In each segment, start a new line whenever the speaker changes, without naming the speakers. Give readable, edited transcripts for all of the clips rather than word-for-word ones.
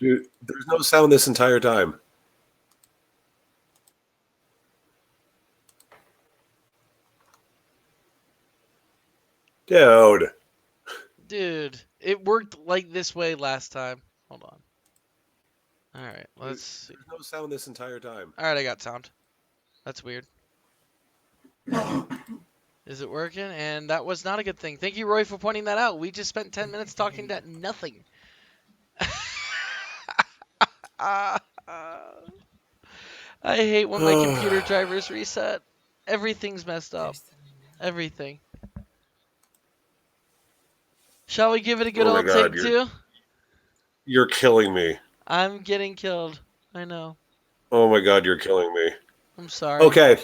Dude, there's no sound this entire time. Dude.
Dude, it worked like this way last time. Hold on. All right, let's see.
There's no sound this entire time.
All right, I got sound. That's weird. Is it working? And that was not a good thing. Thank you, Roy, for pointing that out. We just spent 10 minutes talking to nothing. I hate when my computer drivers reset. Everything's messed up. Everything. Shall we give it a good
Oh my
old
god,
take
you're
two?
you're killing me.
I'm getting killed. I know.
Oh my god, you're killing me.
I'm sorry.
Okay,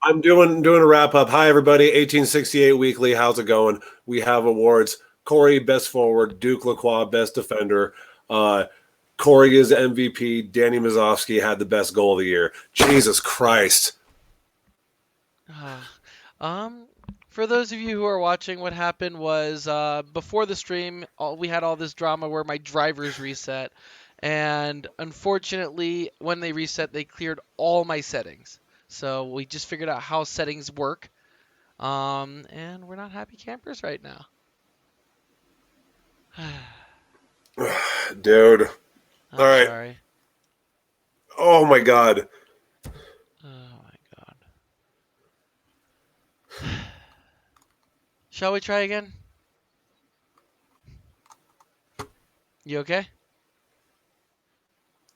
I'm doing a wrap up. Hi everybody, 1868 Weekly. How's it going? We have awards. Corey, best forward. Duke Lacroix, best defender. Corey is MVP. Danny Mazovsky had the best goal of the year. Jesus Christ.
um, for those of you who are watching, what happened was before the stream, we had all this drama where my drivers reset, and unfortunately, when they reset, they cleared all my settings. So we just figured out how settings work, and we're not happy campers right now.
Dude. All
I'm
right.
sorry.
Oh my god.
Oh my god. Shall we try again? You okay?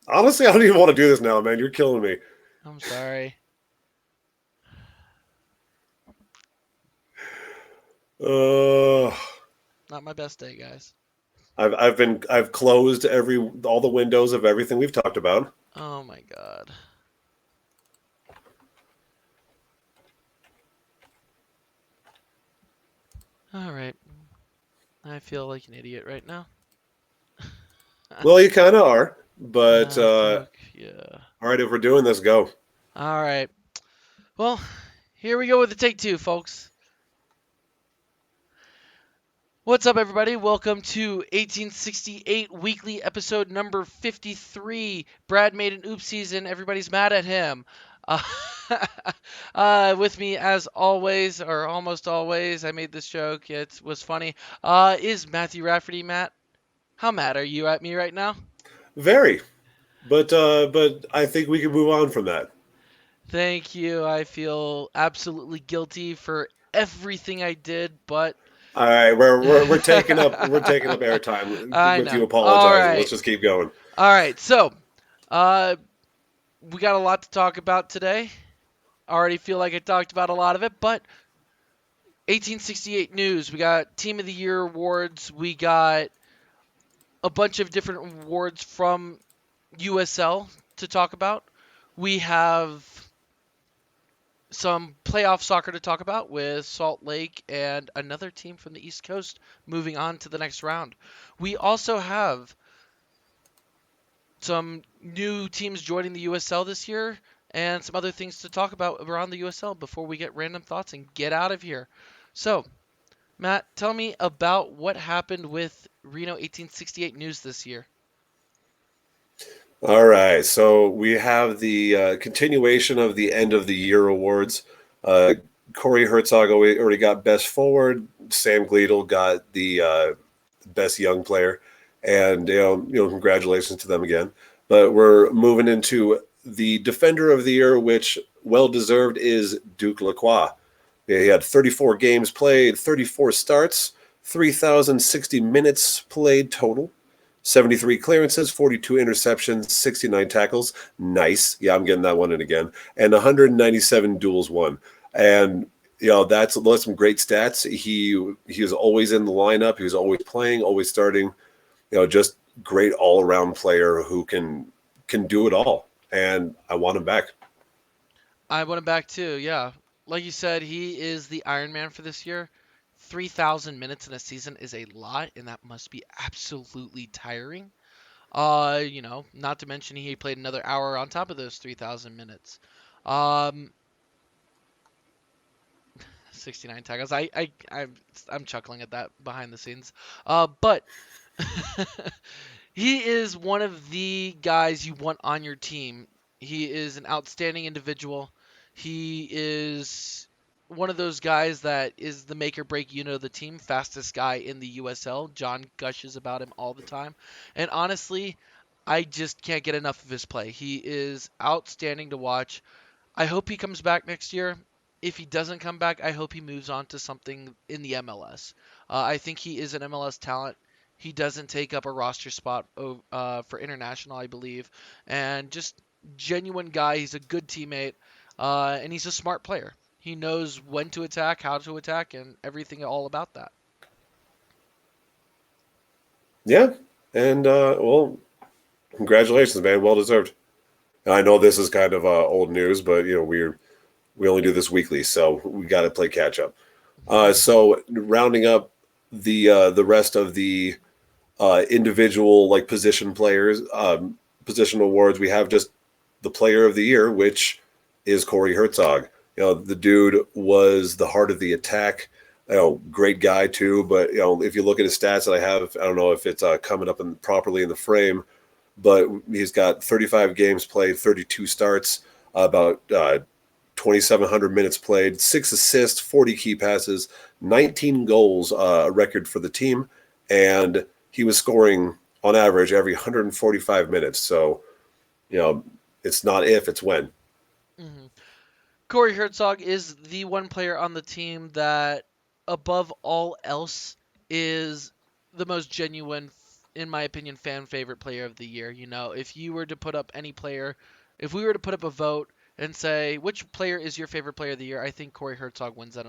Honestly, I don't even want to do this now, man. You're killing me.
I'm sorry.
Uh,
Not my best day, guys.
I've closed all the windows of everything we've talked about.
Oh my god. All right. I feel like an idiot right now.
Well, you kind of are, but
Fuck yeah.
all right, if we're doing this, go.
All right. Well, here we go with the take two, folks. What's up, everybody? Welcome to 1868 Weekly episode number 53. Brad made an oopsies and everybody's mad at him. Uh, with me, as always, or almost always, I made this joke. It was funny. Is Matthew Rafferty. Matt, how mad are you at me right now?
Very, but I think we can move on from that.
Thank you. I feel absolutely guilty for everything I did, but
All right, we're taking up airtime
I
with you
know. All
apologizing. Let's
right.
just keep going.
All right. So, uh, we got a lot to talk about today. I already feel like I talked about a lot of it, but 1868 news. We got Team of the Year awards. We got a bunch of different awards from USL to talk about. We have some playoff soccer to talk about with Salt Lake and another team from the East Coast moving on to the next round. We also have some new teams joining the USL this year and some other things to talk about around the USL before we get random thoughts and get out of here. So, Matt, tell me about what happened with Reno 1868 news this year.
All right, so we have the continuation of the end of the year awards. Uh, Corey Herzog already got best forward. Sam Gleadle got the best young player, and congratulations to them again. But we're moving into the defender of the year, which well deserved is Duke Lacroix. Yeah, he had 34 games played, 34 starts, 3,060 minutes played total. 73 clearances, 42 interceptions, 69 tackles. Nice. Yeah, I'm getting that one in again. And 197 duels won. And that's some great stats. He was always in the lineup. He was always playing, always starting. Just great all around player who can do it all. And I want him back.
I want him back too, yeah. Like you said, he is the Iron Man for this year. 3,000 minutes in a season is a lot, and that must be absolutely tiring. Not to mention he played another hour on top of those 3,000 minutes. Um, 69 tackles. I'm chuckling at that behind the scenes. But He is one of the guys you want on your team. He is an outstanding individual. He is one of those guys that is the make or break unit of the team, fastest guy in the USL. John gushes about him all the time. And honestly, I just can't get enough of his play. He is outstanding to watch. I hope he comes back next year. If he doesn't come back, I hope he moves on to something in the MLS. I think he is an MLS talent. He doesn't take up a roster spot for international, I believe, and just genuine guy. He's a good teammate, and he's a smart player. He knows when to attack, how to attack, and everything all about that.
Yeah, and well, congratulations, man. Well deserved. And I know this is kind of old news, but we only do this weekly, so we got to play catch up. So rounding up the rest of the individual like position players, position awards, we have just the Player of the Year, which is Corey Herzog. The dude was the heart of the attack. Great guy too. But if you look at his stats that I have, I don't know if it's coming up properly in the frame, but he's got 35 games played, 32 starts, about 2,700 minutes played, 6 assists, 40 key passes, 19 goals, a record for the team, and he was scoring on average every 145 minutes. So, it's not if, it's when.
Mhm. Corey Herzog is the one player on the team that, above all else, is the most genuine, in my opinion, fan favorite player of the year. If you were to put up any player, if we were to put up a vote and say which player is your favorite player of the year, I think Corey Herzog wins that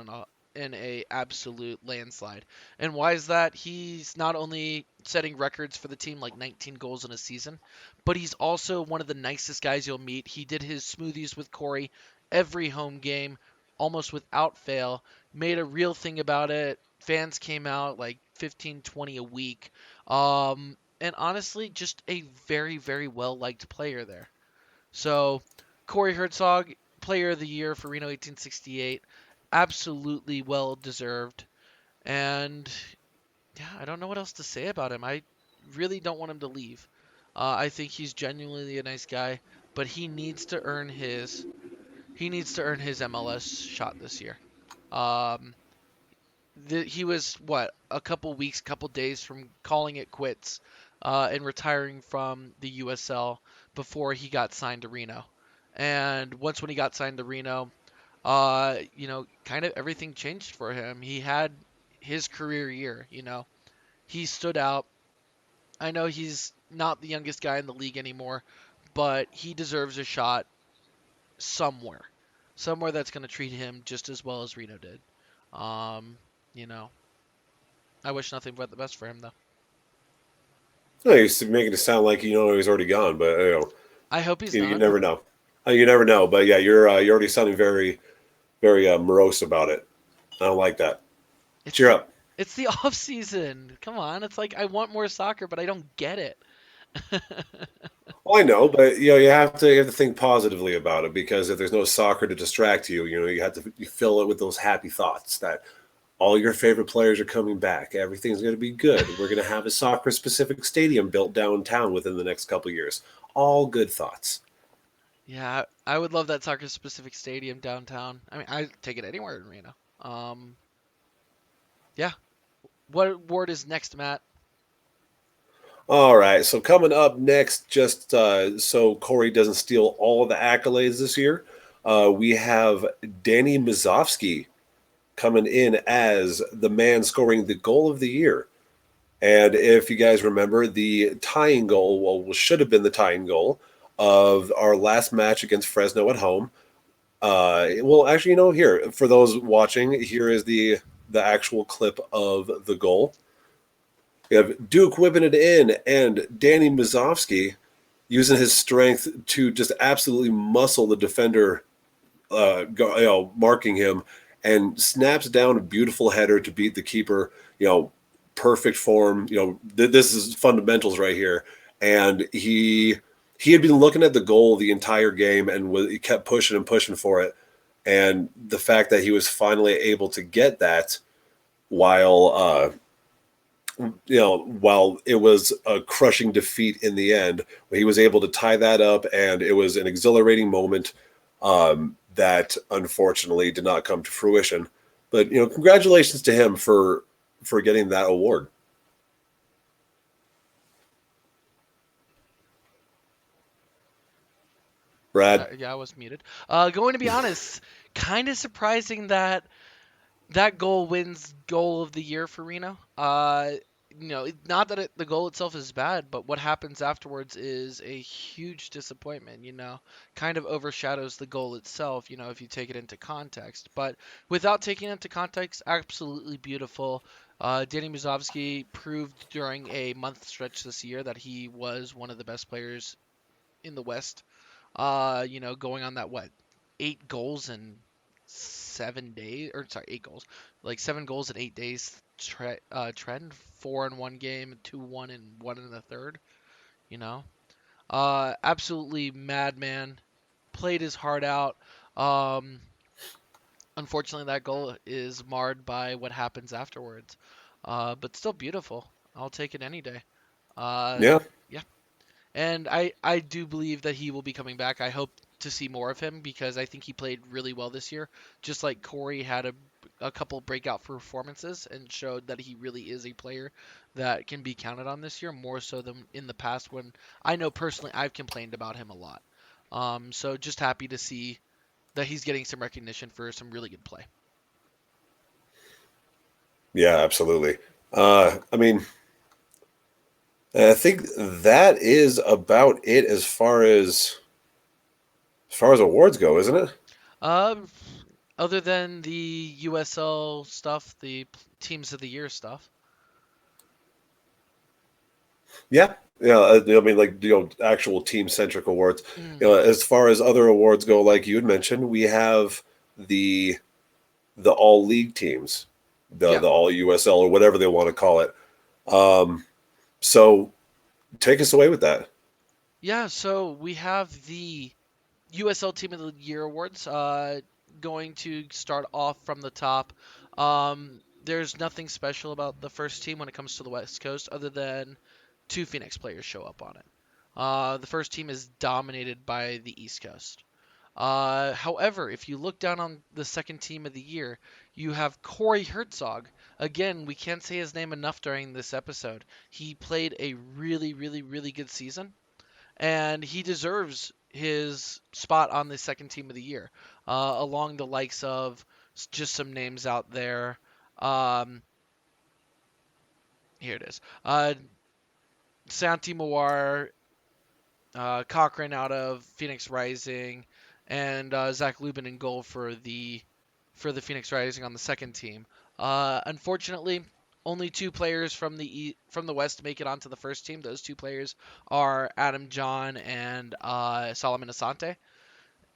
in a absolute landslide. And why is that? He's not only setting records for the team, like 19 goals in a season, but he's also one of the nicest guys you'll meet. He did his smoothies with Corey every home game, almost without fail, made a real thing about it. Fans came out like 15, 20 a week. And honestly, just a very, very well liked player there. So, Corey Herzog, player of the year for Reno 1868, absolutely well deserved. And yeah, I don't know what else to say about him. I really don't want him to leave. I think he's genuinely a nice guy, but he needs to earn his MLS shot this year. Um, he was what, a couple weeks, couple days from calling it quits and retiring from the USL before he got signed to Reno. And once when he got signed to Reno, kind of everything changed for him. He had his career year. He stood out. I know he's not the youngest guy in the league anymore, but he deserves a shot somewhere that's going to treat him just as well as Reno did. Um, you know, I wish nothing but the best for him, though.
No, he's making it sound like he's already gone, but
I hope he's
you
not.
never know. You never know, but yeah, you're already sounding very, very morose about it. I don't like that.
It's
Cheer
the
up.
it's the off season. Come on, it's like I want more soccer, but I don't get it.
Well, I know, but you have to think positively about it, because if there's no soccer to distract you, you have to you fill it with those happy thoughts that all your favorite players are coming back. Everything's going to be good. We're going to have a soccer specific stadium built downtown within the next couple of years. All good thoughts.
Yeah, I would love that soccer specific stadium downtown. I mean, I'd take it anywhere in Reno. Yeah. What award is next, Matt?
All right. So coming up next, just so Corey doesn't steal all of the accolades this year, we have Danny Mazovsky coming in as the man scoring the goal of the year. And if you guys remember, the tying goal, well, should have been the tying goal of our last match against Fresno at home. Well, actually, here for those watching, here is the actual clip of the goal. We have Duke whipping it in, and Danny Mazovsky using his strength to just absolutely muscle the defender, marking him, and snaps down a beautiful header to beat the keeper. Perfect form. This is fundamentals right here. And he had been looking at the goal the entire game, and he kept pushing and pushing for it. And the fact that he was finally able to get that while while it was a crushing defeat in the end, he was able to tie that up, and it was an exhilarating moment that unfortunately did not come to fruition. But congratulations to him for getting that award. Brad.
Yeah, I was muted. Going to be honest, kind of surprising that that goal wins goal of the year for Reno. Not that the goal itself is bad, but what happens afterwards is a huge disappointment. Kind of overshadows the goal itself. If you take it into context. But without taking it into context, absolutely beautiful. Danny Musovsky proved during a month stretch this year that he was one of the best players in the West. Going on that, what, 8 goals in 7 days, or sorry, 8 goals, like 7 goals in 8 days trend, four in one game, 2-1 and one in the third. You know, absolutely madman. Played his heart out. Um, Unfortunately, that goal is marred by what happens afterwards. But still beautiful. I'll take it any day. Uh,
Yeah.
yeah. And I do believe that he will be coming back. I hope to see more of him because I think he played really well this year. Just like Corey had a couple breakout performances and showed that he really is a player that can be counted on this year, more so than in the past when I know personally I've complained about him a lot. So just happy to see that he's getting some recognition for some really good play.
Yeah, absolutely. I mean, I think that is about it as far as awards go, isn't it?
Um, Other than the USL stuff, the teams of the year stuff.
Yeah. Yeah, I mean, like actual team centric awards.
Mm,
As far as other awards go, like you had mentioned, we have the the all league teams, the
yeah.
the all USL or whatever they want to call it. So take us away with that.
Yeah, so we have the USL Team of the Year awards. Going to start off from the top. There's nothing special about the first team when it comes to the West Coast, other than two Phoenix players show up on it. The first team is dominated by the East Coast. However, if you look down on the second team of the year, you have Corey Herzog. Again, we can't say his name enough during this episode. He played a really, really, really good season and he deserves his spot on the second team of the year, along the likes of just some names out there. Um, Here it is. Santi Mawar, Cochran out of Phoenix Rising, and Zach Lubin in goal for the Phoenix Rising on the second team. Unfortunately, only two players from the West make it onto the first team. Those two players are Adam John and Solomon Asante.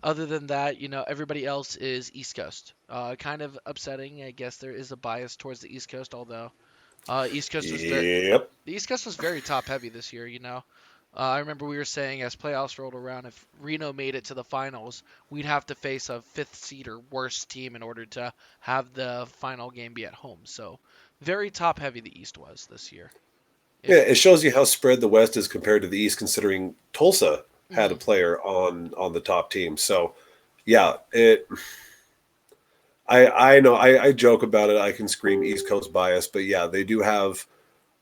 Other than that, everybody else is East Coast. Kind of upsetting. I guess there is a bias towards the East Coast, although East Coast was very
Yep.
the East Coast was very top heavy this year. I remember we were saying as playoffs rolled around, if Reno made it to the finals, we'd have to face a fifth seed or worse team in order to have the final game be at home. So very top heavy the East was this year.
Yeah,
If
it shows you how spread the West is compared to the East, considering Tulsa had a
mhm,
player on the top team. So, yeah, it. I know I joke about it. I can scream East Coast bias, but yeah, they do have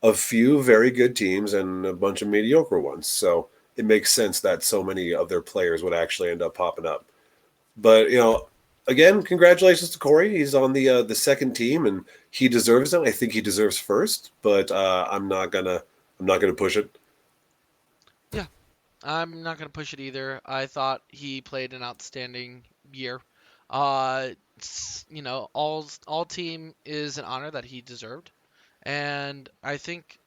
a few very good teams and a bunch of mediocre ones. So it makes sense that so many of their players would actually end up popping up. But again, congratulations to Corey. He's on the second team, and he deserves it. I think he deserves first, but I'm not gonna push it.
yeah, I'm not gonna push it either. I thought he played an outstanding year. All team is an honor that he deserved, and I think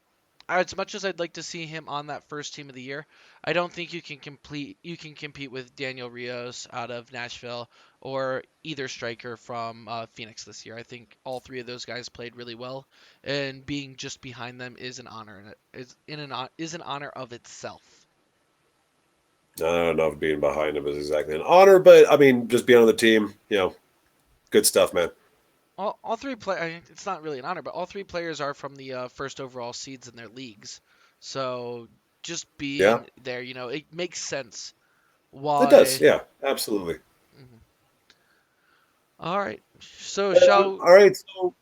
as much as I'd like to see him on that first team of the year, I don't think you can compete with Daniel Rios out of Nashville or either striker from Phoenix this year. I think all three of those guys played really well, and being just behind them is an honor and is an honor of itself.
I don't know if being behind him is exactly an honor, but I mean, just being on the team, good stuff, man.
all three play. It's not really an honor, but all three players are from the first overall seeds in their leagues. So just
Yeah,
being there, it makes sense
it does.
why.
Yeah, absolutely.
Mhm. All right. So shall.
All right, so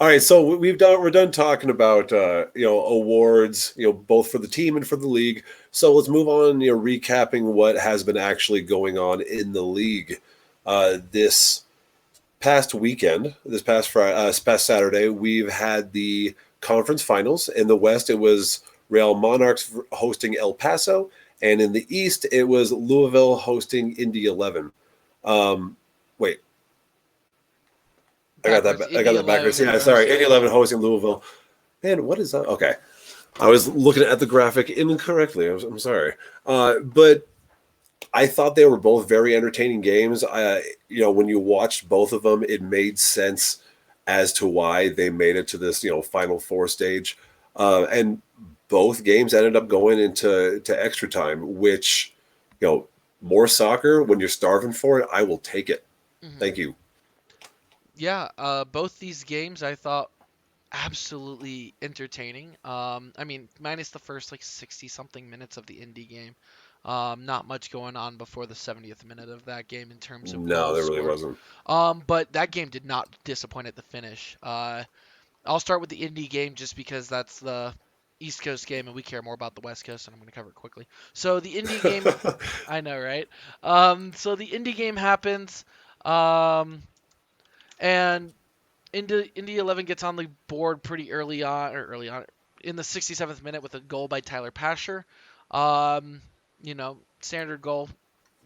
all right, so we're done talking about awards, both for the team and for the league. So let's move on, recapping what has been actually going on in the league. This past weekend, this past Friday, past Saturday, we've had the conference finals. In the West, it was Real Monarchs hosting El Paso, and in the East, it was Louisville hosting Indy 11. Wait, I got that.
Backwards.
I got
Indy
that backwards.
11
Yeah, sorry.
hosting
Indy 11
Louisville.
hosting Louisville. Man, what is that? Okay, I was looking at the graphic incorrectly. I'm sorry, but I thought they were both very entertaining games. When you watched both of them, it made sense as to why they made it to this, Final Four stage, and both games ended up going into extra time. Which, more soccer when you're starving for it, I will take it.
Hmm.
Thank you.
Yeah. Both these games I thought absolutely entertaining. I mean, minus the first like 60 something minutes of the Indy game. Not much going on before the 70th minute of that game in terms of
No,
goals
there really
scored.
wasn't.
But that game did not disappoint at the finish. I'll start with the Indy game just because that's the East Coast game and we care more about the West Coast, and I'm going to cover it quickly. So the Indy game, I know, right? So the Indy game happens, and Indy 11 gets on the board pretty early on, in the 67th minute with a goal by Tyler Pasher. Um, Standard goal.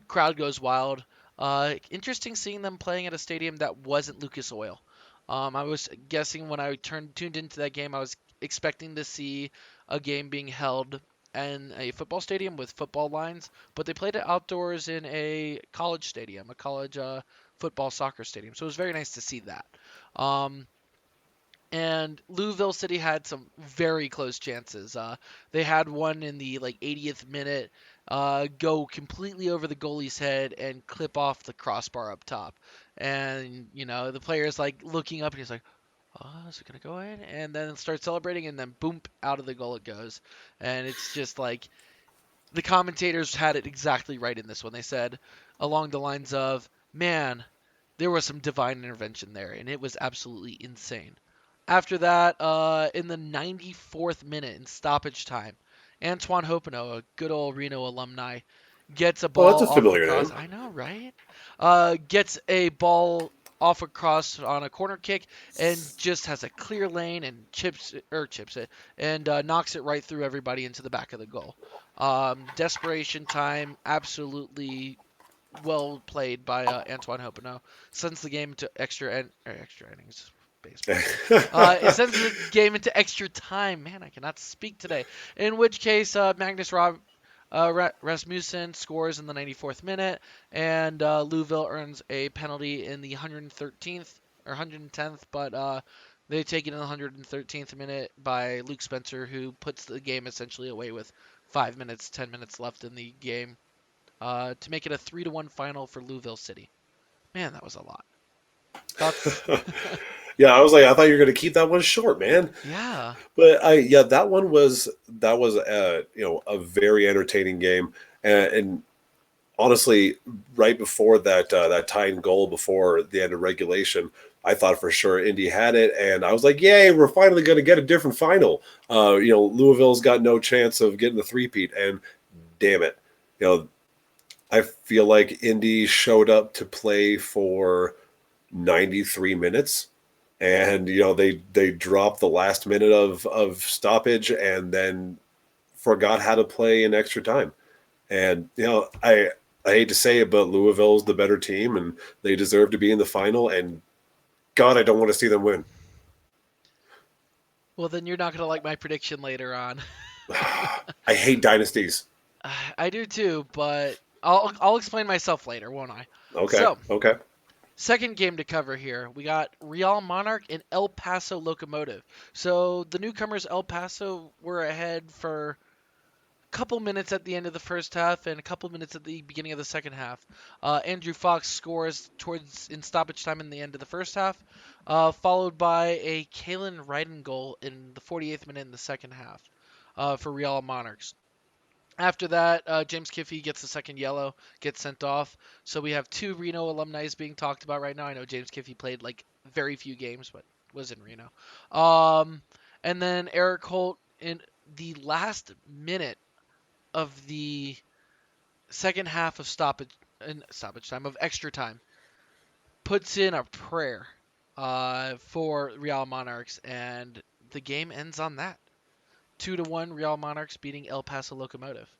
Crowd goes wild. Interesting seeing them playing at a stadium that wasn't Lucas Oil. I was guessing when I tuned into that game, I was expecting to see a game being held in a football stadium with football lines, but they played it outdoors in a college stadium, a college football soccer stadium. So it was very nice to see that. Um, and Louisville City had some very close chances. They had one in the like 80th minute, go completely over the goalie's head and clip off the crossbar up top. And the player's like looking up and he's like, "Oh, is it gonna go in?" And then start celebrating, and then boom, out of the goal it goes. And it's just like the commentators had it exactly right in this one. They said along the lines of, "Man, there was some divine intervention there, and it was absolutely insane." After that, in the 94th minute in stoppage time, Antoine Hopino, a good old Reno alumni, gets a
Oh, that's
ball
a
off a
familiar
cross.
name.
I know, right? Gets a ball off a cross on a corner kick and just has a clear lane and chips it and knocks it right through everybody into the back of the goal. Desperation time, absolutely well played by Antoine Hopino. Sends the game to extra innings. Baseball. It sends the game into extra time. Man, I cannot speak today. In which case, Rasmussen scores in the 94th minute, and Louisville earns a penalty in the 113th or 110th, but they take it in the 113th minute by Luke Spencer, who puts the game essentially away with 5 minutes, 10 minutes left in the game, to make it a 3-1 final for Louisville City. Man, that was a lot. Thoughts?
Yeah, I was like, I thought you were going to keep that one short, man.
Yeah.
But yeah, that was a very entertaining game, and honestly, right before that tying goal before the end of regulation, I thought for sure Indy had it, and I was like, "Yay, we're finally going to get a different final." Louisville's got no chance of getting the three-peat, and damn it, I feel like Indy showed up to play for 93 minutes, and they dropped the last minute of stoppage, and then forgot how to play in extra time. And I hate to say it, but Louisville's the better team, and they deserve to be in the final. And God, I don't want to see them win.
Well, then you're not going to like my prediction later on.
I hate dynasties.
I do too, but I'll explain myself later, won't I?
Okay,
So,
okay.
second game to cover here. We got Real Monarch and El Paso Locomotive. So, the newcomers El Paso were ahead for couple minutes at the end of the first half and a couple minutes at the beginning of the second half. Andrew Fox scores in stoppage time in the end of the first half, followed by a Kalen Ryden goal in the 48th minute in the second half for Real Monarchs. After that, James Kiffey gets the second yellow, gets sent off. So we have 2 Reno alumni being talked about right now. I know James Kiffey played like very few games, but was in Reno. And then Eric Holt in the last minute of the second half of stoppage time of extra time puts in a prayer for Real Monarchs, and the game ends on that. 2-1 Real Monarchs beating El Paso Locomotive.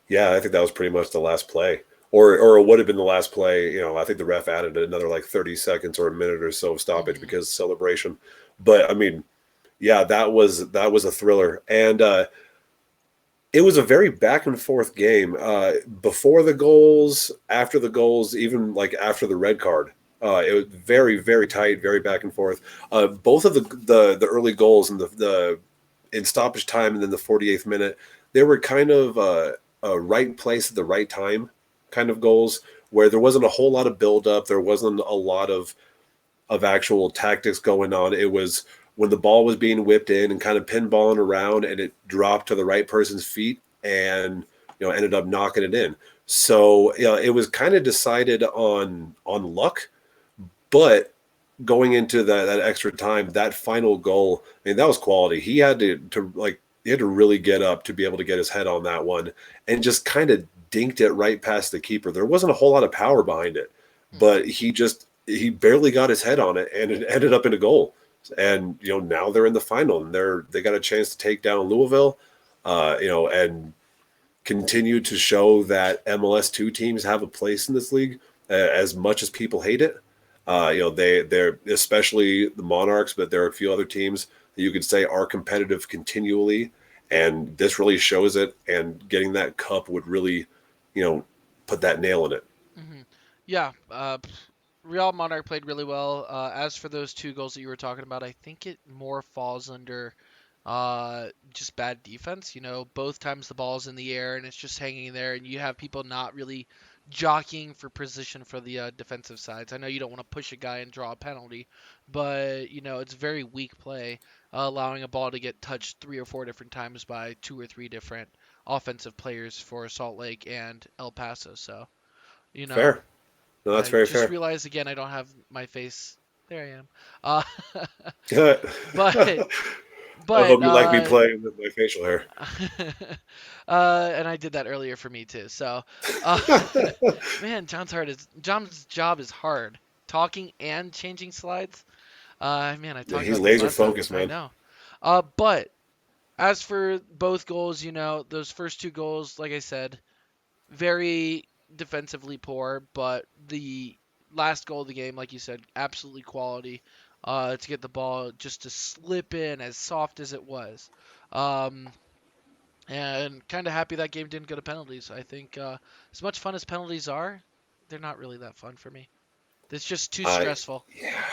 Yeah, I think that was pretty much the last play, or it would have been the last play. I think the ref added another like 30 seconds or a minute or so of stoppage because of celebration. But I mean, yeah, that was a thriller, and it was a very back and forth game. Before the goals, after the goals, even like after the red card, it was very very tight, very back and forth. Both of the early goals and the in stoppage time and then the 48th minute, they were kind of a right place at the right time kind of goals where there wasn't a whole lot of build up. There wasn't a lot of actual tactics going on. It was when the ball was being whipped in and kind of pinballing around and it dropped to the right person's feet and ended up knocking it in. So it was kind of decided on luck, but going into that extra time, that final goal, I mean, that was quality. He had to really get up to be able to get his head on that one and just kind of dinked it right past the keeper. There wasn't a whole lot of power behind it, but he barely got his head on it and it ended up in a goal. And now they're in the final and they got a chance to take down Louisville, and continue to show that MLS2 teams have a place in this league, as much as people hate it. They're especially the Monarchs, but there are a few other teams that you could say are competitive continually, and this really shows it. And getting that cup would really, put that nail in it.
Mm-hmm. Yeah, Real Monarch played really well. As for those 2 goals that you were talking about, I think it more falls under just bad defense. Both times the ball's in the air and it's just hanging there, and you have people not really jockeying for position for the defensive sides. I know you don't want to push a guy and draw a penalty, but it's very weak play, allowing a ball to get touched 3 or 4 different times by 2 or 3 different offensive players for Salt Lake and El Paso. So, you know,
Fair. No, that's
I
very
just
fair.
realized again I don't have my face. There I am. But
I
but
hope you like me playing with my facial hair.
and I did that earlier for me too. So, uh, man, John's job is hard. Talking and changing slides. Man, I
Yeah,
talked
he's
about this
laser
last time.
focused,
I
man.
know. But as for both goals, those first 2 goals, like I said, very defensively poor, but the last goal of the game, like you said, absolutely quality. To get the ball just to slip in as soft as it was. Um, and kind of happy that game didn't go to penalties. I think as much fun as penalties are, they're not really that fun for me. It's just too
I
stressful.
Yeah.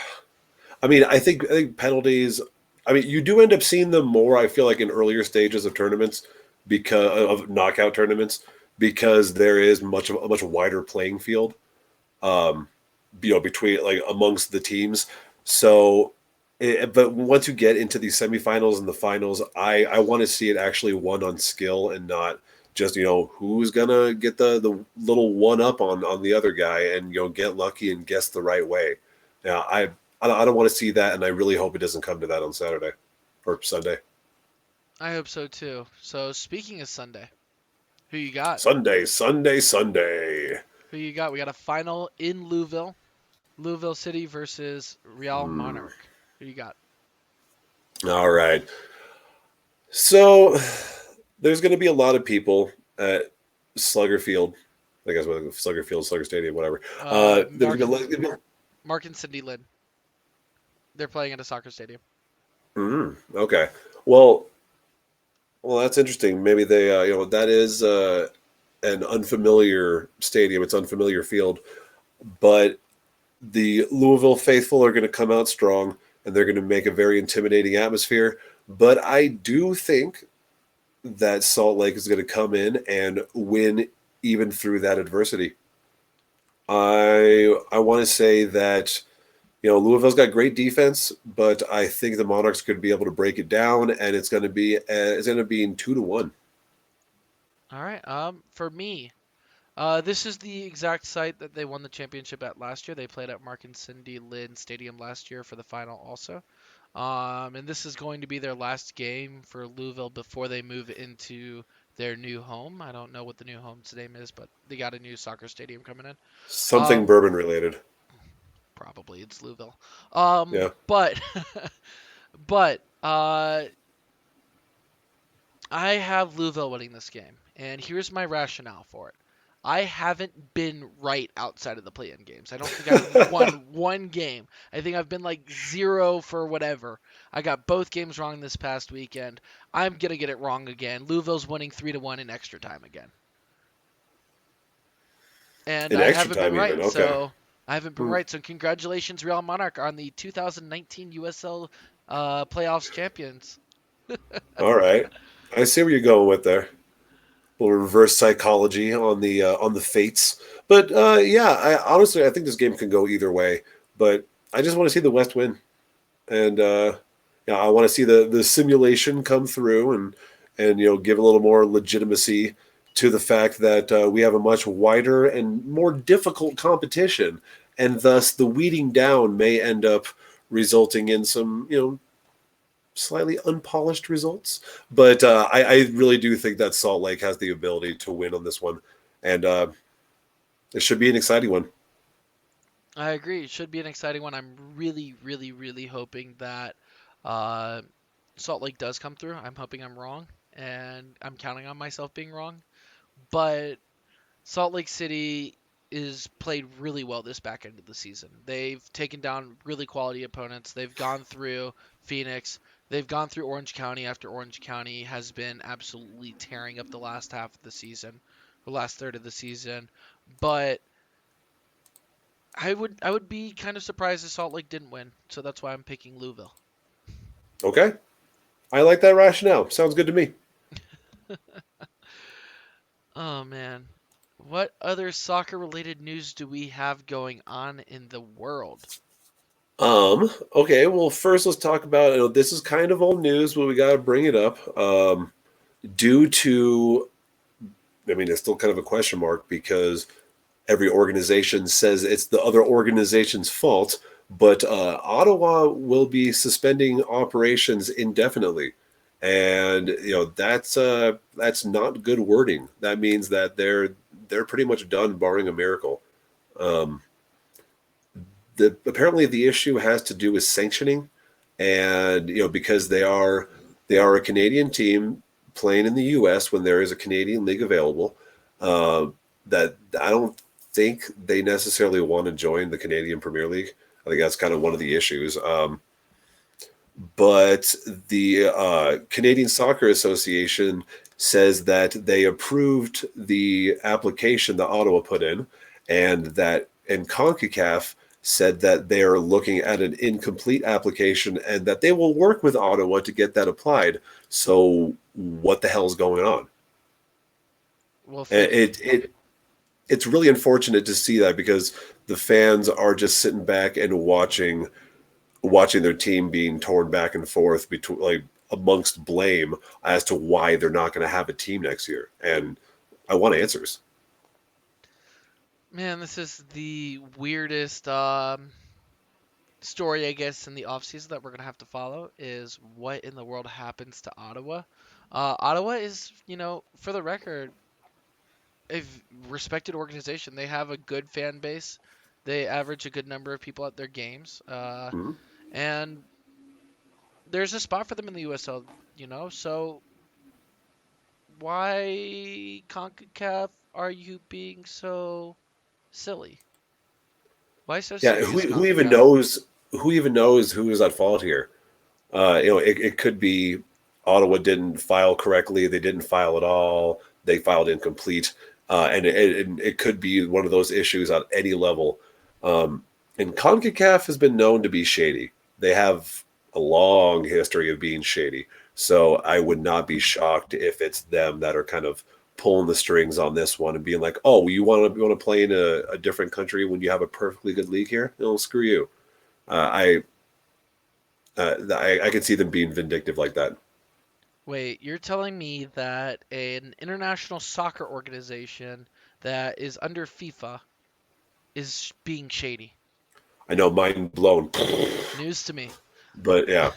I mean, I think penalties. I mean, you do end up seeing them more. I feel like in earlier stages of tournaments, because of knockout tournaments, because there is a much wider playing field, um, between like amongst the teams. So, but once you get into these semifinals and the finals, I want to see it actually won on skill and not just who's gonna get the little one up on the other guy and get lucky and guess the right way. Now I don't want to see that, and I really hope it doesn't come to that on Saturday or Sunday.
I hope so too. So speaking of Sunday, who you got?
Sunday, Sunday, Sunday.
Who you got? We got a final in Louisville. Louisville City versus Real Monarch. Who you got?
All right. So there's going to be a lot of people at Slugger Field. I guess what Slugger Field, Slugger Stadium, whatever. There's
Mark and Cindy Lynn. They're playing at a soccer stadium.
okay. Well, that's interesting. Maybe they, that is an unfamiliar stadium. It's unfamiliar field, but the Louisville faithful are going to come out strong and they're going to make a very intimidating atmosphere. But I do think that Salt Lake is going to come in and win even through that adversity. I want to say that Louisville's got great defense, but I think the Monarchs could be able to break it down, and it's going to be in 2-1.
All right. For me, this is the exact site that they won the championship at last year. They played at Mark and Cindy Lynn Stadium last year for the final also. And this is going to be their last game for Louisville before they move into their new home. I don't know what the new home's name is, but they got a new soccer stadium coming in.
Something
Um,
bourbon related.
Probably it's Louisville.
Yeah.
But but I have Louisville winning this game, and here's my rationale for it. I haven't been right outside of the play-in games. I don't think I've won one game. I think I've been like 0 for whatever. I got both games wrong this past weekend. I'm gonna get it wrong again. Louisville's winning 3-1 in extra time again, and
In
I
extra
haven't been
time, even.
right.
Okay.
So I haven't been
Hmm.
right. So congratulations, Real Monarch, on the 2019 USL playoffs champions.
All right. I see where you're going with there. A little reverse psychology on the fates. But yeah, I think this game can go either way. But I just want to see the West win, and yeah, I want to see the simulation come through, and give a little more legitimacy to the fact that we have a much wider and more difficult competition, and thus the weeding down may end up resulting in some slightly unpolished results. But I really do think that Salt Lake has the ability to win on this one, and it should be an exciting one.
I agree. It should be an exciting one. I'm really, really, really hoping that uh, Salt Lake does come through. I'm hoping I'm wrong, and I'm counting on myself being wrong. But Salt Lake City is played really well this back end of the season. They've taken down really quality opponents. They've gone through Phoenix. They've gone through Orange County after Orange County has been absolutely tearing up the last half of the season, the last third of the season. But I would be kind of surprised if Salt Lake didn't win, so that's why I'm picking Louisville.
Okay, I like that rationale. Sounds good to me.
Oh man. What other soccer related news do we have going on in the world?
Okay, well, first let's talk about this is kind of old news, but we got to bring it up. Due to, I mean, it's still kind of a question mark because every organization says it's the other organization's fault, but Ottawa will be suspending operations indefinitely, and that's not good wording. That means that they're pretty much done, barring a miracle. Um, apparently the issue has to do with sanctioning, and because they are a Canadian team playing in the U.S. when there is a Canadian league available. Uh, that I don't think they necessarily want to join the Canadian Premier League. I think that's kind of one of the issues. But the Canadian Soccer Association says that they approved the application that Ottawa put in, and CONCACAF said that they are looking at an incomplete application and that they will work with Ottawa to get that applied. So what the hell is going on?
Well, thank you.
It's really unfortunate to see that because the fans are just sitting back and watching their team being torn back and forth between like amongst blame as to why they're not going to have a team next year. And I want answers.
Man, this is the weirdest story, I guess, in the offseason that we're gonna have to follow is what in the world happens to Ottawa. Ottawa is, for the record, a respected organization. They have a good fan base. They average a good number of people at their games.
Mhm.
And there's a spot for them in the USL, So why, CONCACAF, are you being so silly? Why so
Yeah,
serious,
who even
CONCACAF?
knows who is at fault here? It could be Ottawa didn't file correctly. They didn't file at all. They filed incomplete. And it could be one of those issues on any level. And CONCACAF has been known to be shady. They have a long history of being shady. So I would not be shocked if it's them that are kind of pulling the strings on this one and being like, "Oh, you want to play in a different country when you have a perfectly good league here? No, screw you." I could see them being vindictive like that.
Wait, you're telling me that an international soccer organization that is under FIFA is being shady?
I know, mind blown,
News to me.
but yeah.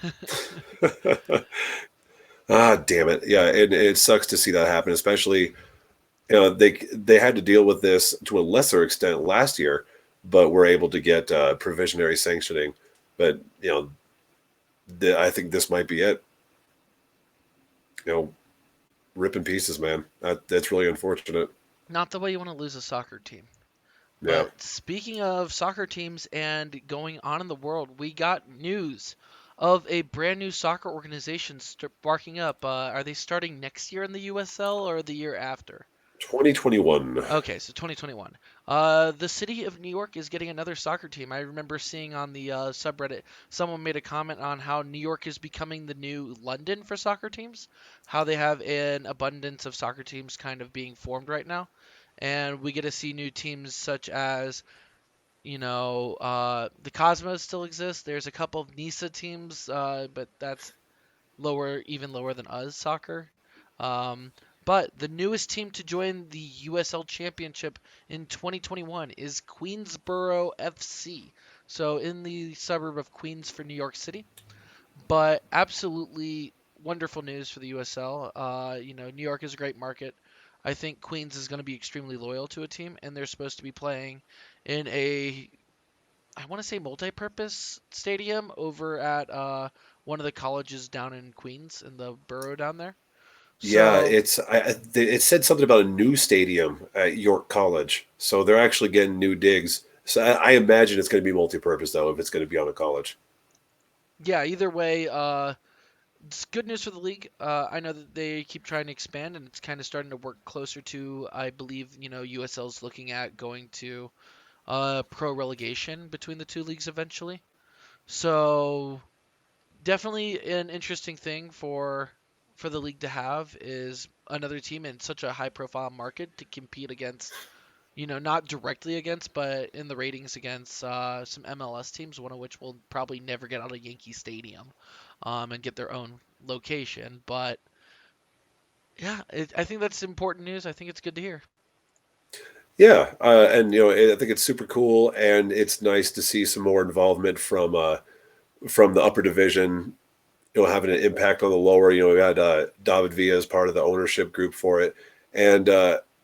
Ah, damn it. Yeah, it sucks to see that happen, especially they had to deal with this to a lesser extent last year, but were able to get provisionary sanctioning. But I think this might be it. You know, rip in pieces, man. That's really unfortunate.
Not the way you want to lose a soccer team.
Yeah,
But speaking of soccer teams and going on in the world, we got news of a brand new soccer organization sparking up. Are they starting next year in the USL or the year after?
2021.
Okay, so 2021. The city of New York is getting another soccer team. I remember seeing on the subreddit someone made a comment on how New York is becoming the new London for soccer teams, how they have an abundance of soccer teams kind of being formed right now. And we get to see new teams such as, the Cosmos still exist. There's a couple of NISA teams, but that's even lower than us soccer. Um, but the newest team to join the USL Championship in 2021 is Queensboro FC. So in the suburb of Queens for New York City. But absolutely wonderful news for the USL. New York is a great market. I think Queens is going to be extremely loyal to a team, and they're supposed to be playing in I want to say multi-purpose stadium over at one of the colleges down in Queens in the borough down there.
Yeah,
So
it said something about a new stadium at York College, so they're actually getting new digs. So I imagine it's going to be multi-purpose though, if it's going to be on a college.
yeah, either way, it's good news for the league. I know that they keep trying to expand, and it's kind of starting to work closer to, I believe, USL's looking at going to pro relegation between the two leagues eventually. So definitely an interesting thing for the league to have is another team in such a high profile market to compete against, not directly against, but in the ratings against some MLS teams, one of which will probably never get out of Yankee Stadium and get their own location. But yeah, I think that's important news. I think it's good to hear.
Yeah, and I think it's super cool, and it's nice to see some more involvement from the upper division. Having an impact on the lower. We had David Villa as part of the ownership group for it, and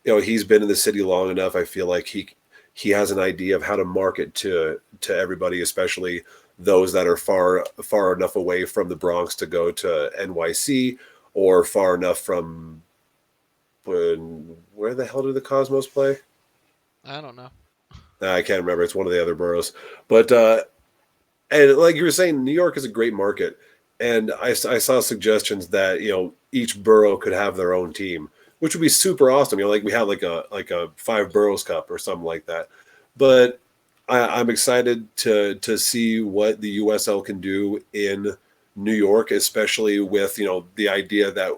he's been in the city long enough. I feel like he has an idea of how to market to everybody, especially those that are far enough away from the Bronx to go to NYC, or far enough from where the hell do the Cosmos play?
I don't know.
I can't remember. It's one of the other boroughs, but and like you were saying, New York is a great market, and I saw suggestions that each borough could have their own team, which would be super awesome. Like we had like a five boroughs cup or something like that. But I'm excited to see what the USL can do in New York, especially with the idea that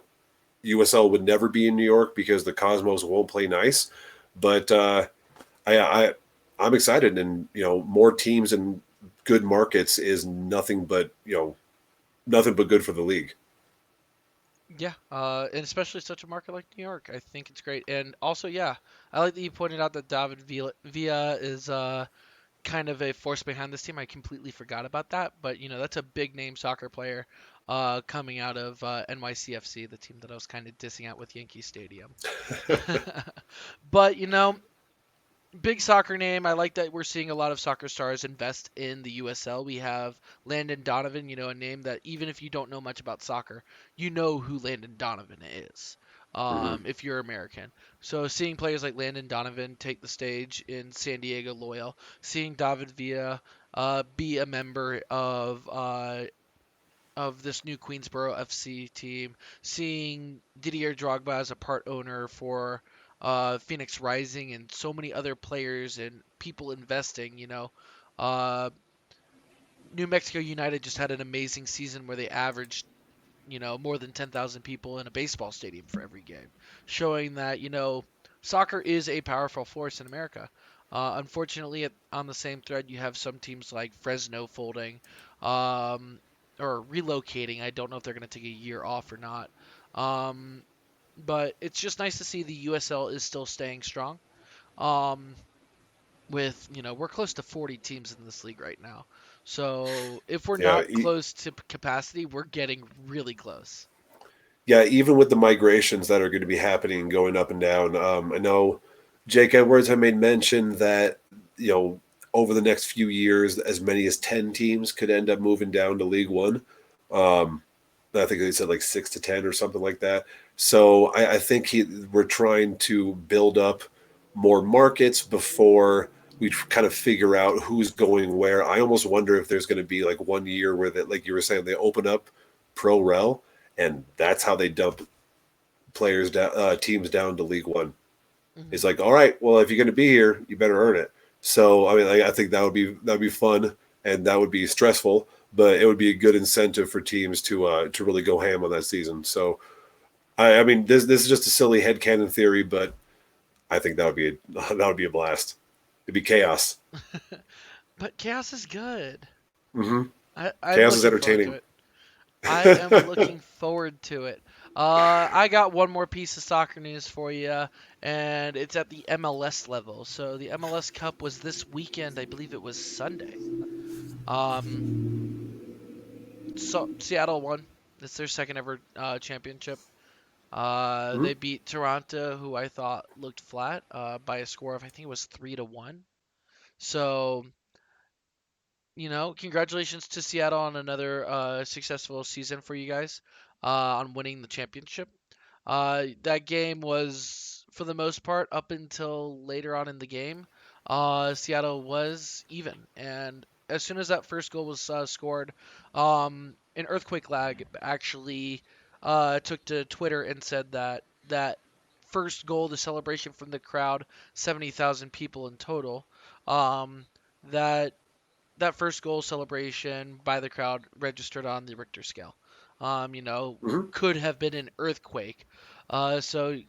USL would never be in New York because the Cosmos won't play nice. But I I'm excited, and more teams and good markets is nothing but good for the league.
Yeah, and especially such a market like New York, I think it's great. And also, yeah, I like that you pointed out that David Villa is kind of a force behind this team. I completely forgot about that, but that's a big name soccer player coming out of NYCFC, the team that I was kind of dissing out with Yankee Stadium. But big soccer name. I like that we're seeing a lot of soccer stars invest in the USL. We have Landon Donovan, a name that even if you don't know much about soccer, you know who Landon Donovan is.
Mhm.
If you're American. So seeing players like Landon Donovan take the stage in San Diego Loyal, seeing David Villa be a member of this new Queensboro FC team, seeing Didier Drogba as a part owner for Phoenix Rising and so many other players and people investing, Uh, New Mexico United just had an amazing season where they averaged more than 10,000 people in a baseball stadium for every game, showing that, soccer is a powerful force in America. Unfortunately, on the same thread, you have some teams like Fresno folding, um, or relocating. I don't know if they're going to take a year off or not. Um, but it's just nice to see the USL is still staying strong. Um, we're close to 40 teams in this league right now. So if we're
Yeah,
not close to capacity, we're getting really close.
yeah. Even with the migrations that are going to be happening, going up and down. I know Jake Edwards had made mention that over the next few years, as many as 10 teams could end up moving down to League One. Um, I think they said like 6 to 10 or something like that. So I think we're trying to build up more markets before we kind of figure out who's going where. I almost wonder if there's going to be like one year where that, like you were saying, they open up Pro Rel, and that's how they dump teams down to League One. It's
Hmm.
like, all right, well, if you're going to be here, you better earn it. So I mean, I think that would be fun, and that would be stressful, but it would be a good incentive for teams to really go ham on that season. So I mean, this is just a silly headcanon theory, but I think that would be a blast. It'd be chaos.
But chaos is good.
Hmm.
I'm
Chaos is
looking forward to
entertaining.
it. I am looking forward to it. I got one more piece of soccer news for you, and it's at the MLS level. So the MLS Cup was this weekend. I believe it was Sunday. Um, so Seattle won. It's their second ever championship.
Hmm.
They beat Toronto, who I thought looked flat, by a score of I think it was 3-1. So congratulations to Seattle on another successful season for you guys, on winning the championship. That game was, for the most part, up until later on in the game, Seattle was even. And as soon as that first goal was scored, an earthquake lag actually took to Twitter and said that first goal, the celebration from the crowd, 70,000 people in total, that that first goal celebration by the crowd registered on the Richter scale. Um, you know,
Hmm.
could have been an earthquake. So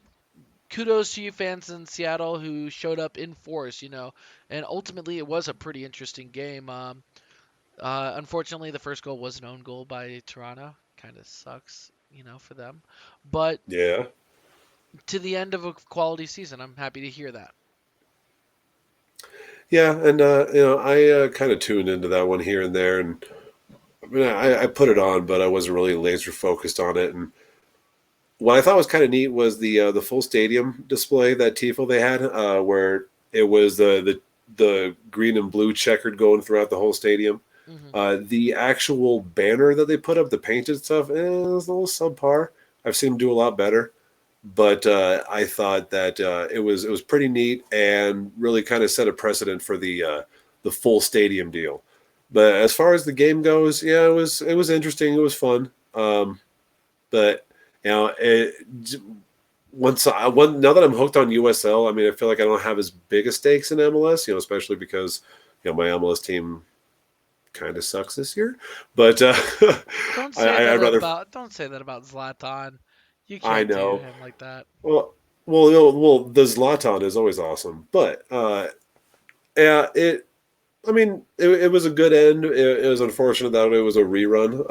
kudos to you fans in Seattle who showed up in force, and ultimately it was a pretty interesting game. Unfortunately, the first goal was an own goal by Toronto. Kind of sucks, for them. But
Yeah.
to the end of a quality season, I'm happy to hear that.
Yeah, and I kind of tuned into that one here and there, and I mean, I put it on, but I wasn't really laser focused on it. And what I thought was kind of neat was the full stadium display that Tifo they had, where it was the green and blue checkered going throughout the whole stadium.
Hmm.
The actual banner that they put up, the painted stuff, is a little subpar. I've seen them do a lot better, but I thought that it was pretty neat and really kind of set a precedent for the full stadium deal. But as far as the game goes, yeah, it was interesting. It was fun. But it, now that I'm hooked on USL, I mean, I feel like I don't have as big a stakes in MLS. Especially because my MLS team kind of sucks this year. But
Don't say
I'd
that
rather.
about Zlatan. You
I
can't do
know.
him like that.
Well, well, the Zlatan is always awesome, but yeah, I mean, it was a good end. It was unfortunate that it was a rerun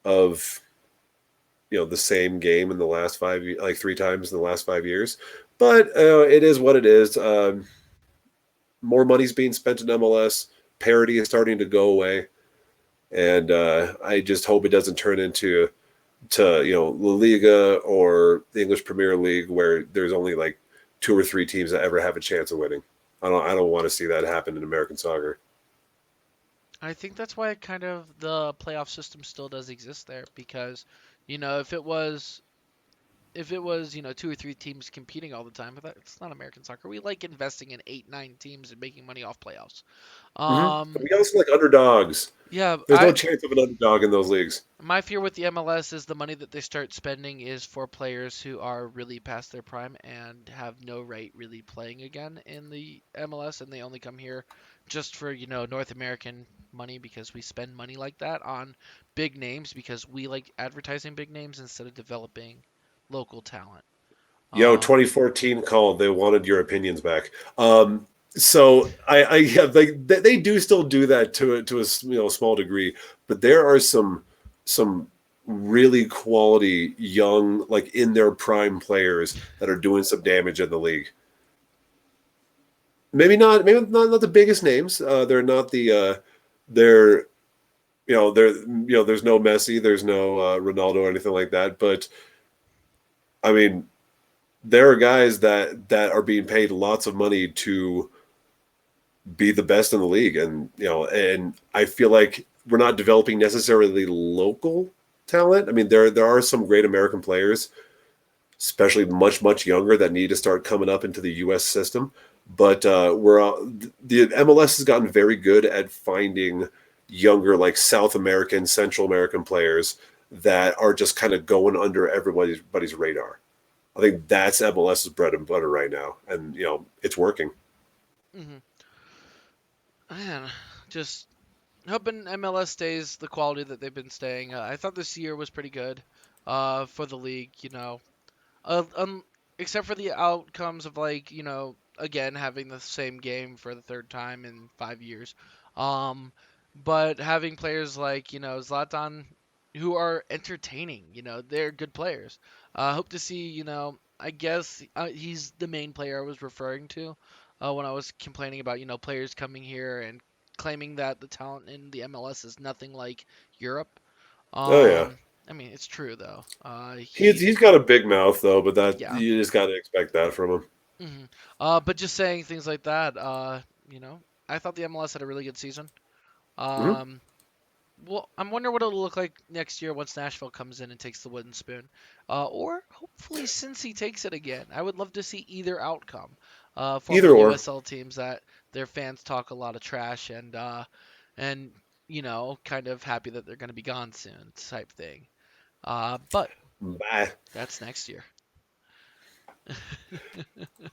of the same game in the last like 3 times in the last 5 years. But it is what it is. More money's being spent in MLS. Parity is starting to go away, and I just hope it doesn't turn into La Liga or the English Premier League where there's only like 2 or 3 teams that ever have a chance of winning. I don't want to see that happen in American soccer.
I think that's why kind of the playoff system still does exist there because, if it was if it was, 2 or 3 teams competing all the time, but it's not American soccer. We like investing in 8, 9 teams and making money off playoffs.
But
Um,
we also like underdogs.
yeah,
There's no chance of an underdog in those leagues.
my fear with the MLS is the money that they start spending is for players who are really past their prime and have no right really playing again in the MLS, and they only come here just for, North American money because we spend money like that on big names because we like advertising big names instead of developing local talent.
Yo,
Um,
2014 called. They wanted your opinions back. So yeah, they do still do that to a small degree, but there are some really quality young, like in their prime players that are doing some damage in the league. Maybe not the biggest names. They're not they're there's no Messi, there's no Ronaldo or anything like that. But I mean, there are guys that are being paid lots of money to be the best in the league, and I feel like we're not developing necessarily local talent. I mean, there are some great American players, especially much younger, that need to start coming up into the U.S. system. But the MLS has gotten very good at finding younger, like South American, Central American players that are just kind of going under everybody's radar. I think that's MLS's bread and butter right now, and it's working.
mhm. Man, just hoping MLS stays the quality that they've been staying. I thought this year was pretty good for the league, except for the outcomes of like again having the same game for the third time in 5 years, um, but having players like Zlatan who are entertaining. They're good players. Hope to see. I guess he's the main player I was referring to when I was complaining about players coming here and claiming that the talent in the MLS is nothing like Europe.
Oh yeah,
I mean, it's true though. He
he's got a big mouth though, but that
Yeah.
you just got to expect that from him.
hmm but just saying things like that, I thought the MLS had a really good season.
Hmm.
Um, well, I'm wondering what it'll look like next year once Nashville comes in and takes the wooden spoon, or hopefully Cincy takes it again. I would love to see either outcome. Former
Either or.
USL teams that their fans talk a lot of trash and kind of happy that they're going to be gone soon type thing. But
Bah.
that's next year.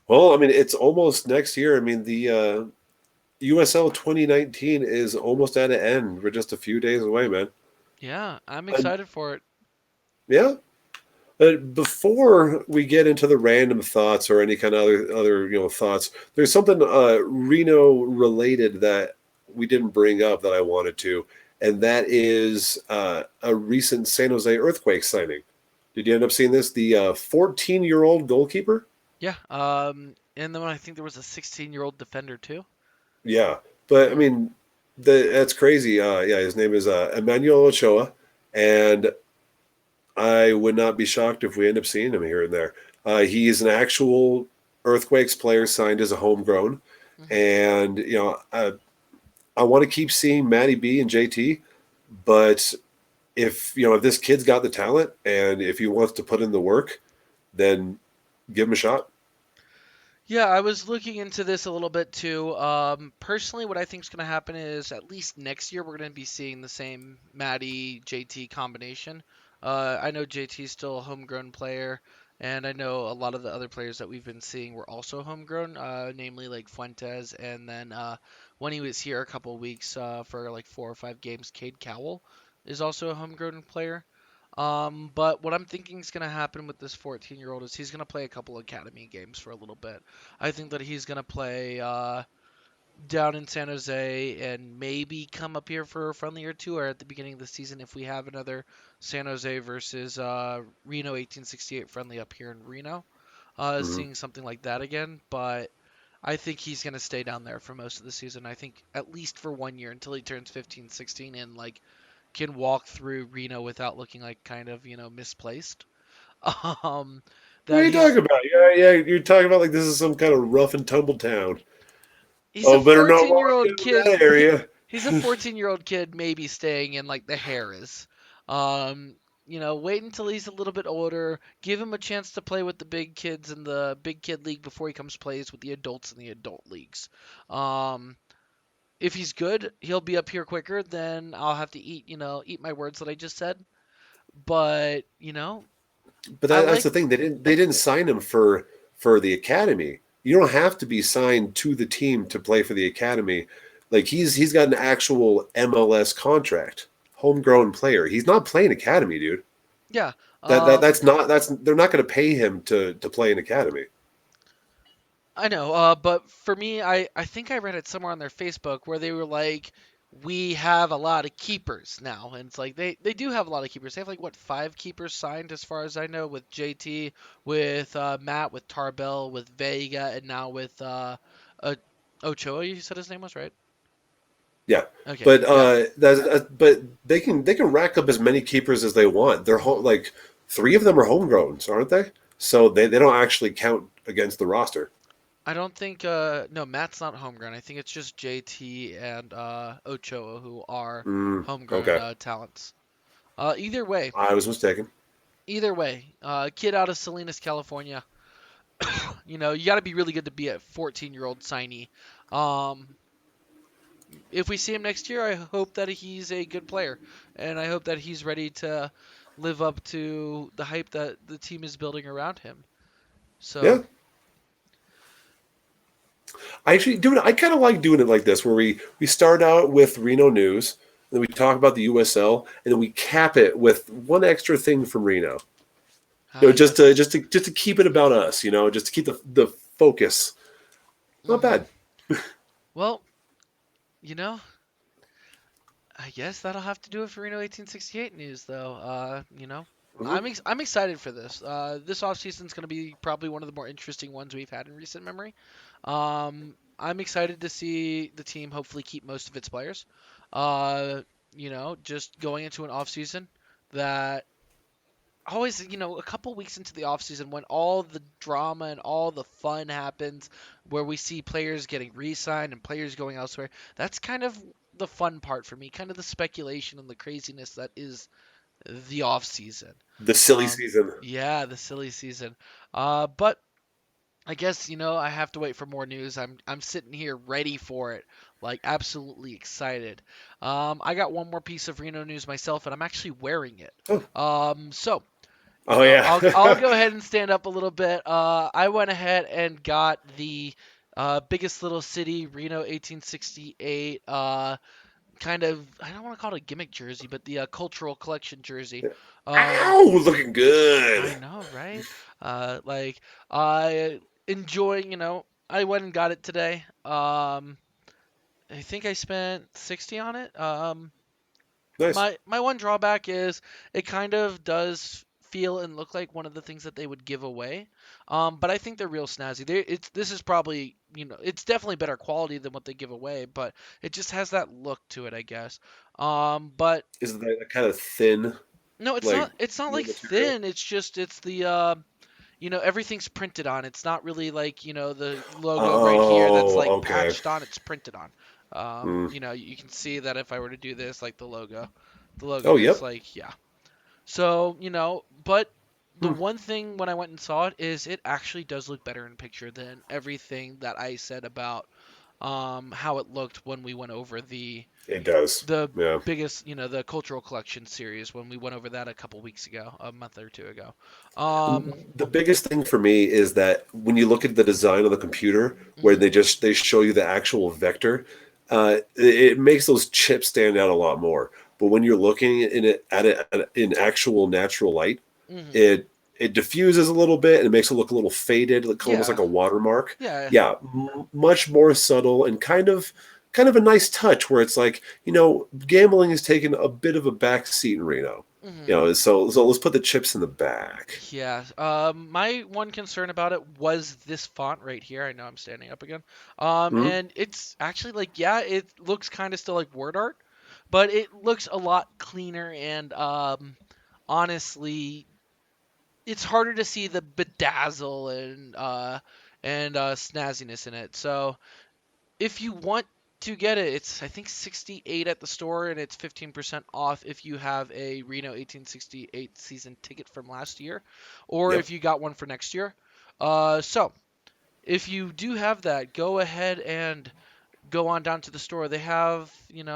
Well, I mean, it's almost next year. I mean, the USL 2019 is almost at an end. We're just a few days away, man.
Yeah, I'm
And
excited for it.
yeah, before we get into the random thoughts or any kind of other thoughts, there's something Reno related that we didn't bring up that I wanted to, and that is a recent San Jose earthquake sighting. Did you end up seeing this? The 14-year-old goalkeeper.
Yeah. And then I think there was a 16-year-old defender too.
Yeah, but I
Yeah.
mean, that's crazy. Yeah, his name is Emmanuel Ochoa, and I would not be shocked if we end up seeing him here and there. He is an actual Earthquakes player signed as a homegrown,
hmm
and I want to keep seeing Matty B and JT, but if this kid's got the talent and if he wants to put in the work, then give him a shot.
Yeah, I was looking into this a little bit too. Personally, what I think is going to happen is at least next year we're going to be seeing the same Maddie JT combination. I know JT's still a homegrown player, and I know a lot of the other players that we've been seeing were also homegrown, namely like Fuentes, and then when he was here a couple weeks for like 4 or 5 games, Cade Cowell is also a homegrown player. But what I'm thinking is going to happen with this 14-year-old is he's going to play a couple academy games for a little bit. I think that he's going to play down in San Jose and maybe come up here for a friendly or two, or at the beginning of the season if we have another San Jose versus Reno 1868 friendly up here in Reno.
Hmm.
Seeing something like that again, but I think he's going to stay down there for most of the season. I think at least for 1 year until he turns 15, 16 and like can walk through Reno without looking like kind of, misplaced. Um,
What are
that
you talking
he's
about? Yeah, you're talking about like this is some kind of rough and tumble town.
he's a
Oh, better not
14 year
walk
old
down
kid.
that area.
He's a 14-year-old kid maybe staying in like the Harris. Um, wait until he's a little bit older, give him a chance to play with the big kids in the big kid league before he comes plays with the adults in the adult leagues. Um, if he's good, he'll be up here quicker. Then I'll have to eat my words that I just said. But
But
I
that's
like,
the thing. They didn't sign him for the academy. You don't have to be signed to the team to play for the academy. Like he's got an actual MLS contract, homegrown player. He's not playing academy, dude.
yeah.
That's they're not going to pay him to play an academy.
I know, but for me, I think I read it somewhere on their Facebook where they were like, we have a lot of keepers now, and it's like they do have a lot of keepers. They have like what 5 keepers signed as far as I know, with JT, with Matt, with Tarbell, with Vega, and now with uh Ochoa. You said his name was right.
Yeah,
Okay,
but
yeah.
but they can rack up as many keepers as they want. They're
hmm
like 3 of them are homegrowns, aren't they? So they don't actually count against the roster.
I don't think no, Matt's not homegrown. I think it's just JT and Ochoa who are homegrown
Okay,
talents. Either way,
I was mistaken.
kid out of Salinas, California. You got to be really good to be a 14-year-old signee. Um, if we see him next year, I hope that he's a good player, and I hope that he's ready to live up to the hype that the team is building around him. So,
Yeah, I actually do it. I kind of like doing it like this, where we start out with Reno news, then we talk about the USL, and then we cap it with one extra thing from Reno. Just to
yes.
just to keep it about us. Just to keep the focus. Not
hmm
bad.
Well, you know, I guess that'll have to do it for Reno 1868 news, though.
Mhm.
I'm excited for this. This offseason is going to be probably one of the more interesting ones we've had in recent memory. I'm excited to see the team hopefully keep most of its players. Just going into an offseason that always, a couple weeks into the offseason when all the drama and all the fun happens, where we see players getting re-signed and players going elsewhere, that's kind of the fun part for me, kind of the speculation and the craziness that is the offseason.
The silly
Um,
season.
yeah, the silly season. But I guess I have to wait for more news. I'm sitting here ready for it, like absolutely excited. I got one more piece of Reno news myself, and I'm actually wearing it.
Oh,
So
oh yeah.
I'll go ahead and stand up a little bit. I went ahead and got the biggest little city Reno 1868. Kind of, I don't want to call it a gimmick jersey, but the cultural collection jersey. Um,
Ow, looking
I
good.
know, right? Like I enjoying. I went and got it today. I think I spent 60 on it.
Nice.
My one drawback is it kind of does feel and look like one of the things that they would give away. But I think they're real snazzy. This is probably it's definitely better quality than what they give away, but it just has that look to it, I guess. But
Is that kind of thin,
no, it's
like
not. It's not like
material?
thin. It's the everything's printed on. It's not really like the logo right here that's
Oh,
like
okay.
patched on. It's printed on.
Mm.
You can see that if I were to do this, like the logo
Oh,
is
yep.
like, yeah. So, but the
Hmm.
one thing when I went and saw it is it actually does look better in picture than everything that I said about how it looked when we went over
It does.
the
Yeah.
biggest, the cultural collection series when we went over that a couple weeks ago, a month or two ago.
The biggest thing for me is that when you look at the design on the computer, where
Mhm.
they show you the actual vector, it makes those chips stand out a lot more. But when you're looking at it in actual natural light,
Mhm.
it it diffuses a little bit and it makes it look a little faded, like almost like
Yeah.
a watermark.
Yeah.
Yeah, much more subtle and kind of a nice touch where it's like gambling is taking a bit of a back seat in Reno.
Mhm.
So let's put the chips in the back.
Yeah. My one concern about it was this font right here. I know I'm standing up again.
Hmm.
And it's actually like, yeah, it looks kind of still like word art, but it looks a lot cleaner and honestly, it's harder to see the bedazzle and snazziness in it. So if you want to get it, it's I think 68 at the store, and it's 15% off if you have a Reno 1868 season ticket from last year, or
Yep.
if you got one for next year. So if you do have that, go ahead and go on down to the store. They have, when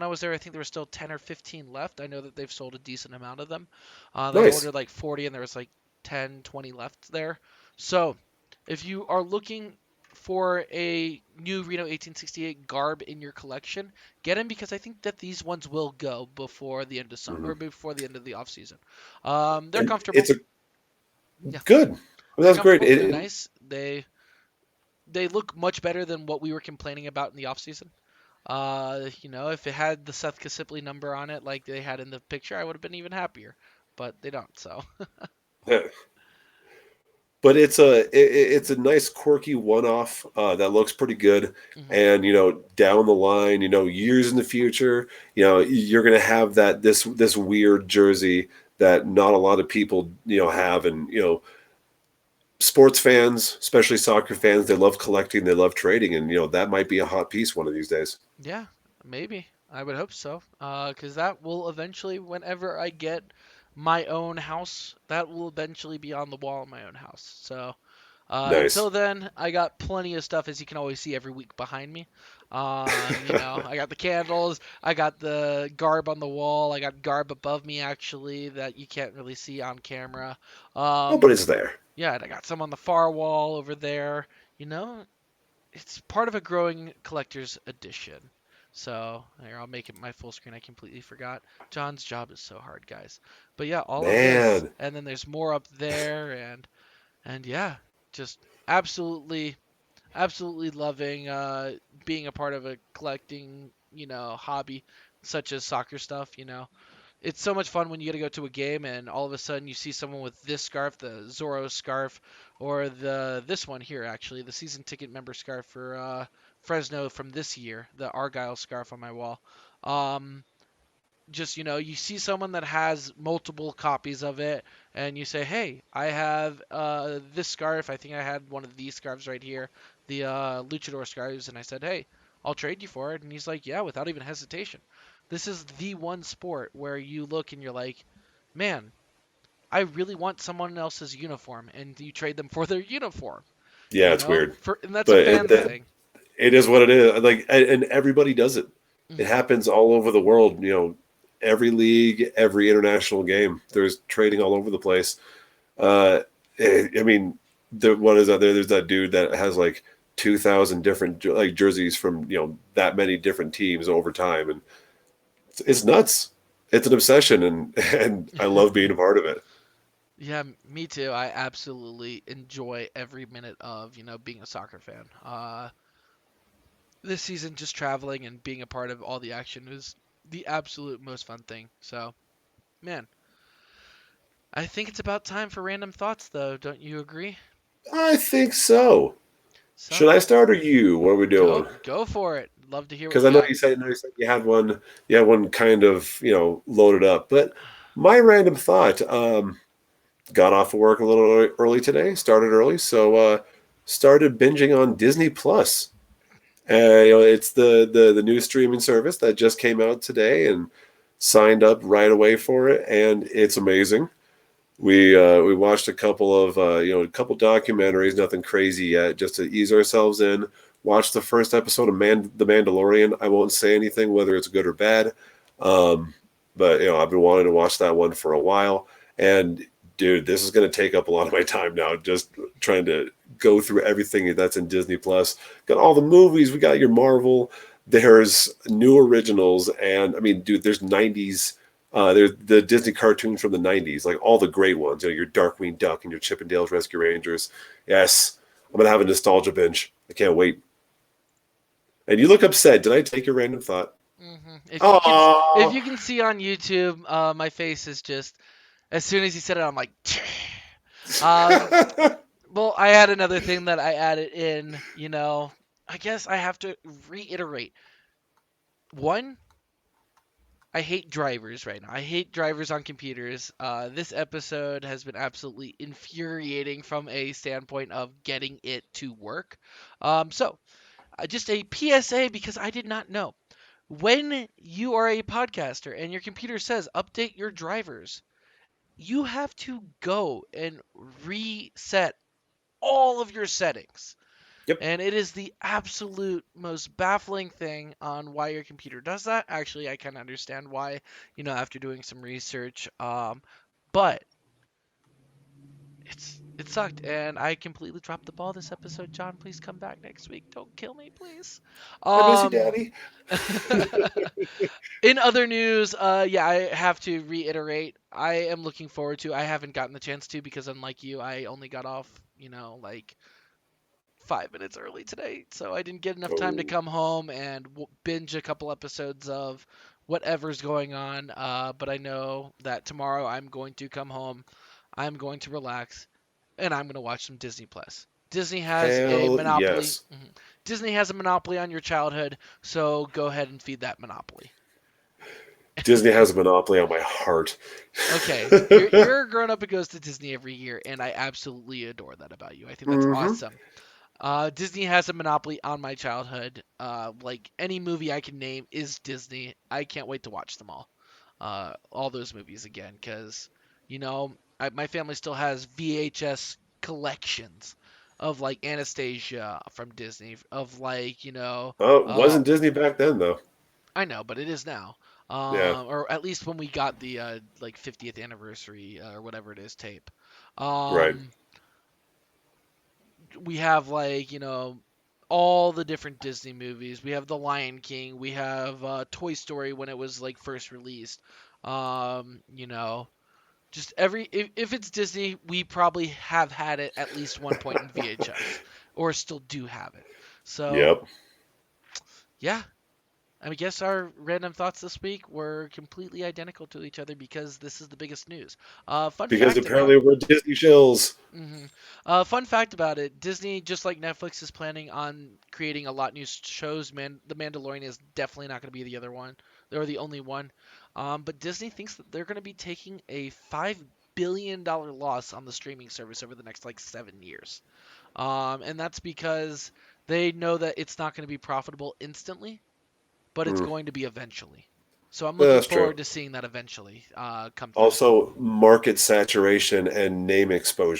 I was there, I think there were still 10 or 15 left. I know that they've sold a decent amount of them. I
Nice.
ordered like 40 and there was like 10, 20 left there. So if you are looking for a new Reno 1868 garb in your collection, get them because I think that these ones will go before the end of summer
Hmm.
or before the end of the off season. They're
And
comfortable.
it's a
Yeah,
good. Well,
they're
that's great.
comfortable. They're nice. They look much better than what we were complaining about in the off season. If it had the Seth Kasipley number on it like they had in the picture, I would have been even happier. But they don't, so.
But it's a nice quirky one-off that looks pretty good.
Mhm.
And down the line, years in the future, you're gonna have this weird jersey that not a lot of people have. And sports fans, especially soccer fans, they love collecting, they love trading, and that might be a hot piece one of these days.
Yeah, maybe. I would hope so. Because that will eventually, whenever I get my own house, that will eventually be on the wall in my own house. So,
Nice.
until then, I got plenty of stuff, as you can always see every week behind me. I got the candles, I got the garb on the wall, I got garb above me actually that you can't really see on camera.
Oh, but
Um,
it's there.
yeah, and I got some on the far wall over there. You know, it's part of a growing collector's edition. So here, I'll make it my full screen. I completely forgot. John's job is so hard, guys. But yeah, all of this,
Man.
and then there's more up there, and yeah, just absolutely, absolutely loving being a part of a collecting, hobby such as soccer stuff. It's so much fun when you get to go to a game and all of a sudden you see someone with this scarf, the Zorro scarf, or this one here actually, the season ticket member scarf for Fresno from this year, the Argyle scarf on my wall. Um, just you see someone that has multiple copies of it and you say, hey, I have this scarf. I think I had one of these scarves right here, the luchador scarves, and I said, hey, I'll trade you for it. And he's like, yeah, without even hesitation. This is the one sport where you look and you're like, man, I really want someone else's uniform, and you trade them for their uniform,
Yeah, it's weird,
and that's a
but
fan thing.
it is what it is. Like, and everybody does it. It
Mhm.
happens all over the world. Every league, every international game, there's trading all over the place. I mean, what is that? There's that dude that has like 2,000 different like jerseys from that many different teams over time, and it's nuts. It's an obsession, and and I love being a part of it.
Yeah, me too. I absolutely enjoy every minute of, being a soccer fan. This season, just traveling and being a part of all the action was the absolute most fun thing. So, man, I think it's about time for random thoughts, though. Don't you agree?
I think so. Should
So,
I start or you? What are we doing?
go for it. Love to hear what
Because
you got.
I know you said you had one kind of loaded up. But my random thought, got off of work a little early today. Started early, so started binging on Disney Plus. It's the new streaming service that just came out today, and signed up right away for it, and it's amazing. We watched a couple of a couple documentaries, nothing crazy yet, just to ease ourselves in. Watched the first episode of The Mandalorian. I won't say anything whether it's good or bad, um, but I've been wanting to watch that one for a while. And dude, this is going to take up a lot of my time now, just trying to go through everything that's in Disney Plus. Got all the movies. We got your Marvel. There's new originals, and I mean, dude, there's '90s there's the Disney cartoons from the '90s, like all the great ones. Your Darkwing Duck and your Chippendales Rescue Rangers. Yes, I'm gonna have a nostalgia binge. I can't wait. And you look upset. Did I take your random thought?
If
Oh,
you can see on YouTube, my face is just as soon as he said it, I'm like, um, well, I had another thing that I added in. I guess I have to reiterate. One, I hate drivers right now. I hate drivers on computers. This episode has been absolutely infuriating from a standpoint of getting it to work. So just a PSA because I did not know. When you are a podcaster and your computer says update your drivers, you have to go and reset all of your settings.
Yep.
And it is the absolute most baffling thing on why your computer does that. Actually, I kind of understand why, after doing some research. But it sucked, and I completely dropped the ball this episode. John, please come back next week. Don't kill me, please.
I miss you,
Um,
Daddy.
in other news, yeah, I have to reiterate. I am looking forward to. I haven't gotten the chance to because, unlike you, I only got off, like 5 minutes early today, so I didn't get enough time to
Oh,
come home and binge a couple episodes of whatever's going on. But I know that tomorrow I'm going to come home, I'm going to relax, and I'm going to watch some Disney Plus. Disney has a
hell
monopoly.
yes.
Disney has a monopoly on your childhood, so go ahead and feed that monopoly.
Disney has a monopoly on my heart.
Okay, you're a grown up who goes to Disney every year, and I absolutely adore that about you. I think that's
Mm-hmm.
awesome. Disney has a monopoly on my childhood. Like any movie I can name is Disney. I can't wait to watch them all those movies again, because my family still has VHS collections of like Anastasia from Disney, of like
Oh, it
uh,
wasn't Disney back then, though.
I know, but it is now.
Yeah,
Or at least when we got the like 50th anniversary or whatever it is tape.
right.
Um, we have like all the different Disney movies. We have The Lion King. We have Toy Story when it was like first released. Just if it's Disney, we probably have had it at least one point in VHS or still do have it. So
Yep.
yeah, I guess our random thoughts this week were completely identical to each other because this is the biggest news. Fun
Because
fact about
apparently we're Disney shills.
hmm fun fact about it: Disney, just like Netflix, is planning on creating a lot new shows. The Mandalorian is definitely not going to be the other one. They're the only one. But Disney thinks that they're going to be taking a $5 billion loss on the streaming service over the next like 7 years. And that's because they know that it's not going to be profitable instantly, but it's
Mm,
going to be eventually. So I'm looking
that's true.
forward to seeing that eventually come through.
Also, market saturation and name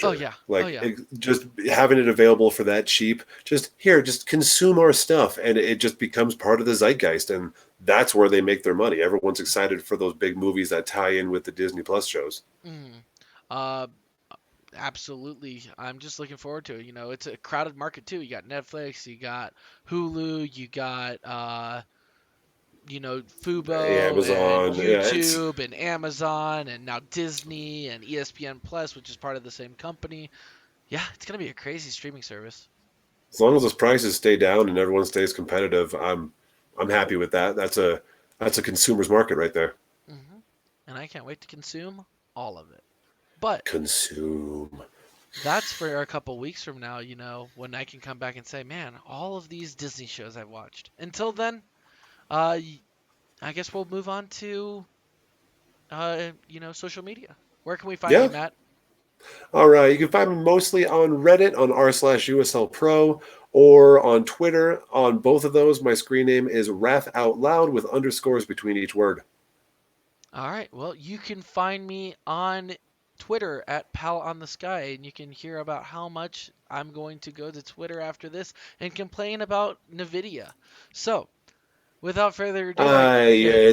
Oh
exposure.
yeah, oh
Like
yeah.
just having it available for that cheap. Just here, just consume our stuff, and it just becomes part of the zeitgeist, and that's where they make their money. Everyone's excited for those big movies that tie in with the Disney Plus shows.
Mm. Uh, Absolutely. I'm just looking forward to it. It's a crowded market too. You got Netflix, you got Hulu, you got Fubo and
Amazon, yeah, it's
YouTube and Amazon and now Disney and ESPN Plus, which is part of the same company. Yeah, it's gonna be a crazy streaming service.
as long as those prices stay down and everyone stays competitive, I'm happy with that. That's a consumer's market right there.
hmm And I can't wait to consume all of it. But
Consume.
that's for a couple weeks from now, when I can come back and say, man, all of these Disney shows I've watched. Until then, uh, I guess we'll move on to social media. Where can we find you,
Yeah.
Matt?
All right. You can find me mostly on Reddit on r/USL Pro or on Twitter. On both of those, my screen name is Raf Out Loud with underscores between each word.
All right. Well, you can find me on Twitter at Pal on the Sky, and you can hear about how much I'm going to go to Twitter after this and complain about Nvidia. So, without further ado,
Yeah,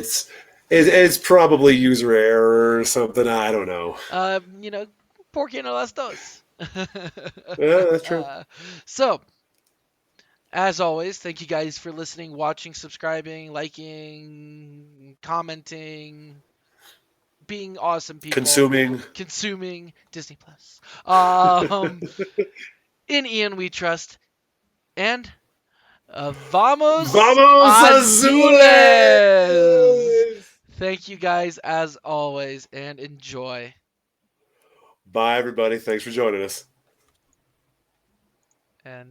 it's probably user error or something. I don't know.
uh, you know, por qué no las dos?
Yeah, that's true.
So, as always, thank you guys for listening, watching, subscribing, liking, commenting, being awesome people,
Consuming.
consuming Disney Plus. Um, in Ian we trust, and vamos
Vamos
azules.
Azules!
Thank you guys as always, and enjoy.
Bye, everybody. Thanks for joining us.